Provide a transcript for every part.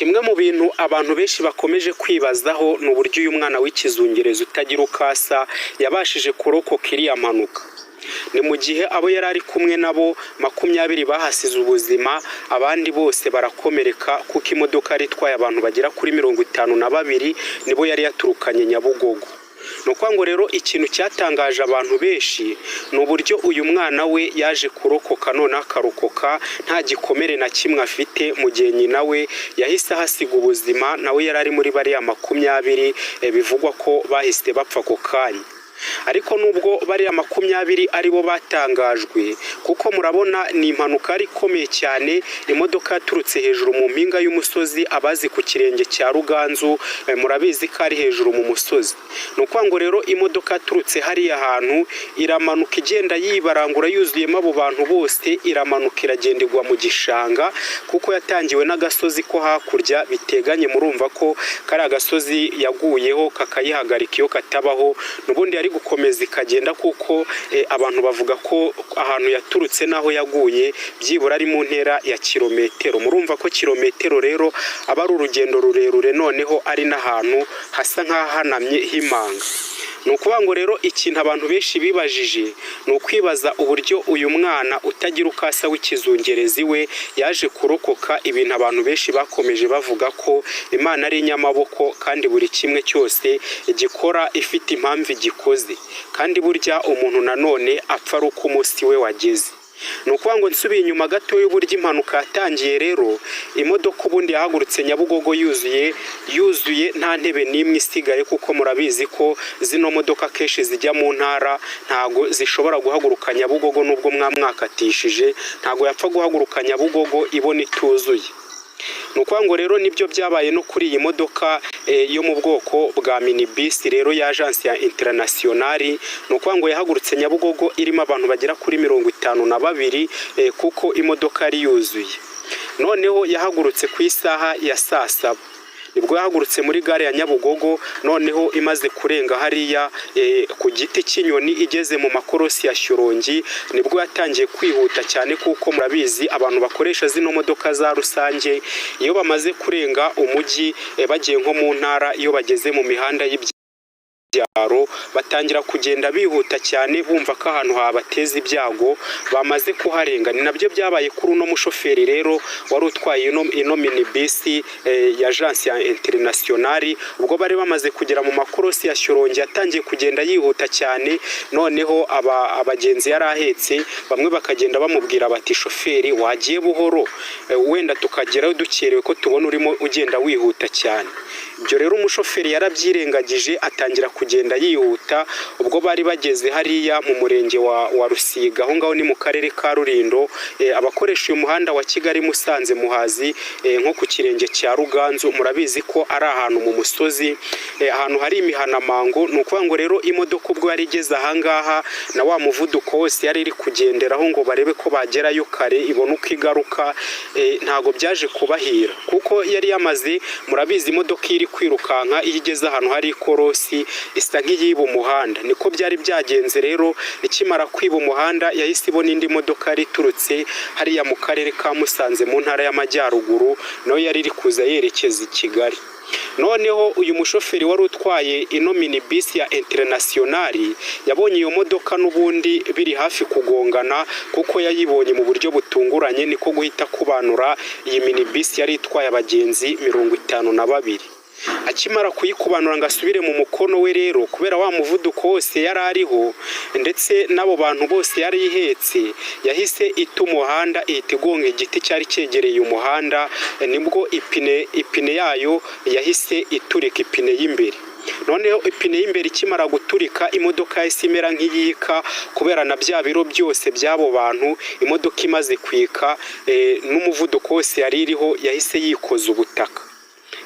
Kimwe mu bintu abantu benshi bakomeje kwibazaho ni uburyo uyu mwana w'ikizungereza utagira uko asa yabashije kurokoka iriya mpanuka. Ni mu gihe abo yari ari kumwe nabo 20 bahasize ubuzima, abandi bose barakomereka kuko imodoka yari itwaye abantu bagera kuri 52 nibo yari yaturukanye Nyabugogo. Nuko ngo rero ikintu cyatangaje abantu benshi ni uburyo uyu mwana we yaje kurokoka, none akarokoka nta gikomere na kimwe afite, mu gihe nyina we yahise ahasiga ubuzima, nawe yari ari muri bariya 20 bivugwa ko bahise bapfa ako kanya. Ariko nubwo bariya 20 aribo batangajwe, kuko murabona ni impanuka ikomeye cyane, imodoka yaturutse hejuru mu mpinga y'umusozi, abazi ku kirenge cya Ruganzu murabizi ko ari hejuru mu musozi. Nuko ngo rero imodoka yaturutse hariya hantu iramanuka igenda yibarangura yuzuyemo abo bantu bose, iramanuka iragenda igwa mu gishanga, kuko yatangiwe n'agasozi ko hakurya biteganye. Murumva ko kari agasozi yaguyeho kakayihagarika iyo katabaho, nubundi yari gukomeza ikagenda, kuko abantu bavuga ko ahantu yaturutse naho yaguye byibura ari mu ntera ya kilometero. Murumva ko kilometero rero aba ari urugendo rurerure, noneho ari n'ahantu hasa nk'ahanamye himanga. Nukuvuga ngo rero ikintu abantu benshi bibajije ni ukwibaza uburyo uyu mwana utagira ukasa w'ikizungerezi we yaje kurokoka, ibintu abantu benshi bakomeje bavuga ko Imana ari inyamaboko kandi buri kimwe cyose gikora ifite impamvu igikoze, kandi burya umuntu nanone apfa ari uko umunsi we wageze. Nukuvuga ngo nsubiye inyuma gato y'uburyo impanuka yatangiye rero, imodoka ubundi yahagurutse Nyabugogo yuzuye nta ntebe n'imwe isigaye, kuko murabizi ko zino modoka kenshi zijya mu ntara ntago zishobora guhaguruka Nyabugogo, nubwo mwamwakatishije ntago yapfa guhaguruka Nyabugogo ibona ituzuye. Nukuvuga ngo rero nibyo byabaye no kuri iyi modoka yo mu bwoko bwa minibus rero ya Agence ya International. Nukuvuga ngo yahagurutse Nyabugogo irimo abantu bagera kuri 52 kuko imodoka yari yuzuye. Noneho yahagurutse ku isaha ya saa 7, nibwo yahagurutse muri gare ya Nyabugogo. Noneho imaze kurenga hariya ku giti cy'inyoni igeze mu makorosi ya Shyorongi, nibwo yatangiye kwihuta cyane, kuko murabizi abantu bakoresha zino modoka za rusange iyo bamaze kurenga umujyi bagiye nko mu ntara, iyo bageze mu mihanda y'ibyaro batangira kugenda bihuta cyane, bumva ko ahantu habateza ibyago bamaze kuharenga. Ni nabyo byabaye kuri uno mushoferi rero wari utwaye ino minibus ya Agence ya International. Ubwo bari bamaze kugera mu makorosi ya Shyorongi yatangiye kugenda yihuta cyane, noneho abagenzi yari ahetse bamwe bakagenda bamubwira bati shoferi wagiye buhoro, wenda tukagerayo dukerewe ko tubona urimo ugenda wihuta cyane. Ibyo rero umushoferi yarabyirengagije atangira kugenda yihuta. Ubwo bari bageze hariya mu murenge wa Rusiga, aho ngaho ni mu karere ka Rulindo. Abakoresha uyu muhanda wa Kigali Musanze Muhazi nko ku kirenge cya Ruganzu, murabizi ko ari ahantu mu musozi, ahantu hari imihanamango. Nukuvuga ngo rero imodoka ubwo yari igeze ahangaha na wa muvuduko wose yari iri kugenderaho ngo barebe ko bagerayo kare ibona uko igaruka, ntago byaje kubahira, kuko yari yamaze, murabizi imodoka iri kwirukanka iyo igeze ahantu hari ikorosi isa nk'iyiba umuhanda. Niko byari byagenze rero, ikimara kwiba umuhanda yahise ibona indi modoka yari iturutse hariya mu karere ka Musanze mu ntara y'Amajyaruguru, nayo yari iri kuza yerekeza i Kigali. Noneho uyu mushoferi wari utwaye ino minibus ya International yabonye iyo modoka n'ubundi biri hafi kugongana, kuko yayibonye mu buryo butunguranye, niko guhita kubanura iyi minibus yari itwaye abagenzi 52. Akimara kuyikubanura ngo asubire mu mukono we rero, kubera wa muvuduko wose yari ariho ndetse n'abo bantu bose yari ihetse, yahise ita umuhanda ihita igonga igiti cyari cyegereye umuhanda. Nibwo ipine yayo yahise iturika, ipine y'imbere. Noneho ipine y'imbere ikimara guturika, imodoka yahise imera nk'iyika, kubera na bya biro byose by'abo bantu imodoka imaze kwika n'umuvuduko wose yari iriho, yahise yikoza ubutaka,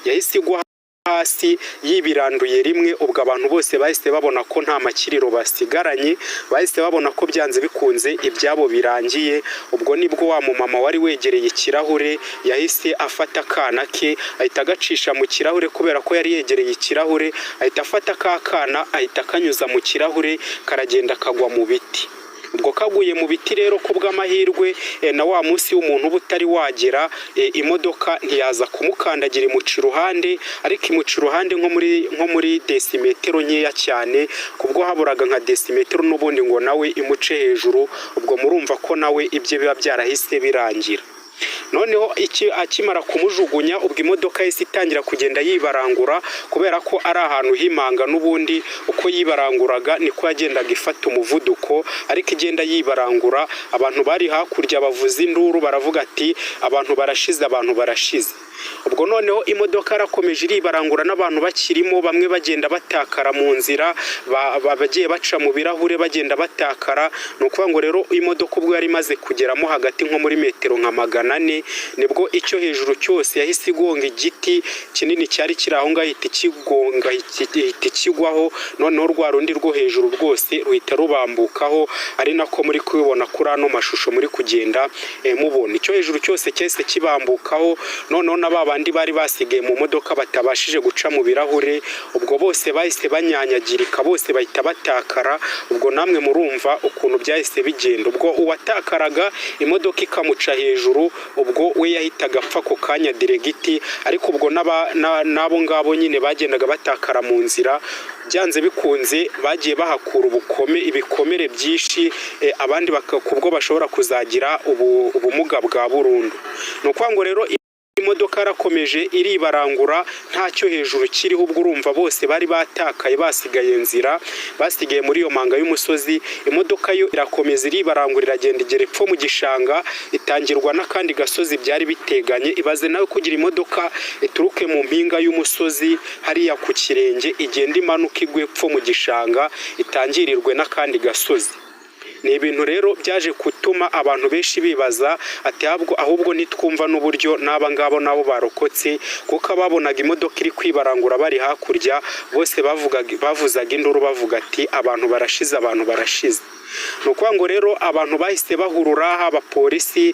yahise igwa hasi yibiranduye rimwe. Ubwo abantu bose bahise babona ko nta makiriro basigaranye, bahise babona ko byanze bikunze ibyabo birangiye. Ubwo nibwo wa mumama wari wegereye ikirahure yahise afata akana ke ahita agacisha mu kirahure, kubera ko yari yegereye ikirahure, ahita afata ka kana ahita akanyuza mu kirahure, karagenda kagwa mu biti. ubwo kaguye mu biti rero ko bw'amahirwe na wa munsi w'umuntu uba utari wagera, imodoka ntiyaza kumukandagira, imuca iruhande, ariko imuca iruhande nko muri desimetero nkeya cyane, kubwo haburaga nka desimetero n'ubundi ngo nawe imuce hejuru. Ubwo murumva ko nawe ibyo biba byarahise birangira. Noneho akimara kumujugunya, ubwo imodoka yahise itangira kugenda yibarangura, kubera ko ari ahantu h'imanga n'ubundi uko yibaranguraga niko yagendaga ifata umuvuduko, ariko igenda yibarangura. Abantu bari hakurya bavuza induru baravuga ati abantu barashize, abantu barashize. Ubwo noneho imodoka yarakomeje iribarangura n'abantu bakirimo, bamwe bagenda batakara mu nzira, bagiye baca mu birahure bagenda batakara. Ni ukuvuga ngo rero imodoka ubwo yari imaze kugeramo hagati nko muri metero nka 400, nibwo icyo hejuru cyose yahise igonga igiti kinini cyari kiri aho ngaho, ihita ikigonga, ihita ikigwaho. Noneho rwa rundi rwo hejuru rwose ruhita rubambukaho, ari nako muri kubibona kuri ano mashusho muri kugenda mubona. Icyo hejuru cyose cyahise kibambukaho, noneho babandi bari basigaye mu modoka batabashije guca mu birahure, ubwo bose bahise banyanyagirika, bose bahita batakara. Ubwo namwe murumva ukuntu byahise bigenda. Ubwo uwatakaraga imodoka ikamuca hejuru, ubwo we yahitaga apfa ako kanya diregiti, ariko ubwo n'abo ngabo nyine bagendaga batakara mu nzira, byanze bikunze bagiye bahakura ibikomere byinshi, abandi kubwo bashobora kuzagira ubumuga bwa burundu. Ni ukuvuga ngo rero imodoka yarakomeje iribarangura ntacyo hejuru kiriho. Ubwo urumva bose bari batakaye, basigaye muri iyo manga y'umusozi. Imodoka yo irakomeza iribarangura, iragenda igera epfo mu gishanga, itangirwa n'akandi gasozi byari biteganye. Ibaze nawe kugira imodoka ituruke mu mpinga y'umusozi hariya ku kirenge, igenda imanuka igwe epfo mu gishanga, itangirirwe n'akandi gasozi. Ni ibintu rero byaje gutuma abantu benshi bibaza ati ahubwo nitwumva n'uburyo n'aba ngabo nabo barokotse, kuko ababonaga imodoka iri kwibarangura bari hakurya bose bavuzaga induru bavuga ati abantu barashize, abantu barashize. Ni ukuvuga ngo rero abantu bahise bahurura, haba polisi,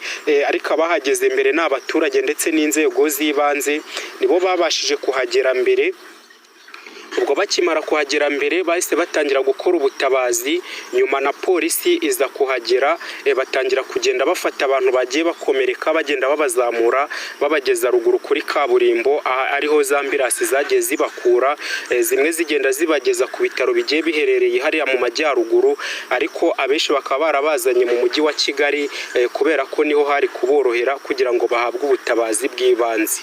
ariko abahageze mbere ni abaturage ndetse n'inzego z'ibanze, nibo babashije kuhagera mbere. Ubwo bakimara kuhagera mbere bahise batangira gukora ubutabazi, nyuma na polisi iza kuhagera, batangira kugenda bafata abantu bagiye bakomereka, bagenda babazamura babageza ruguru kuri kaburimbo, ariho za ambirasi zagiye zibakura, zimwe zigenda zibageza ku bitaro bigiye biherereye hariya mu majyaruguru, ariko abenshi bakaba barabazanye mu mujyi wa Kigali, kubera ko niho hari kuborohera kugira ngo bahabwe ubutabazi bw'ibanze.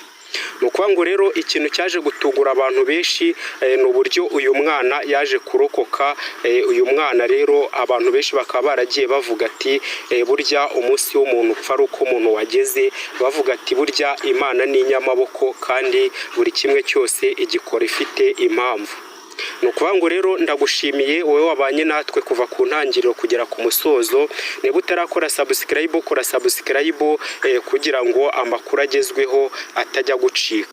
Ni ukuvuga ngo rero ikintu cyaje gutugura abantu benshi ni uburyo uyu mwana yaje kurokoka. Uyu mwana rero abantu benshi bakaba baragiye bavuga ati burya umunsi w'umuntu upfa ari uko umuntu wageze, bavuga ati burya Imana ni inyamaboko kandi buri kimwe cyose igikora ifite impamvu. Ni ukuvuga ngo rero ndagushimiye wowe wabanye natwe kuva ku ntangiriro kugera ku musozo. Niba utarakora subscribe, kora subscribe kugira ngo amakuru agezweho atajya gucika.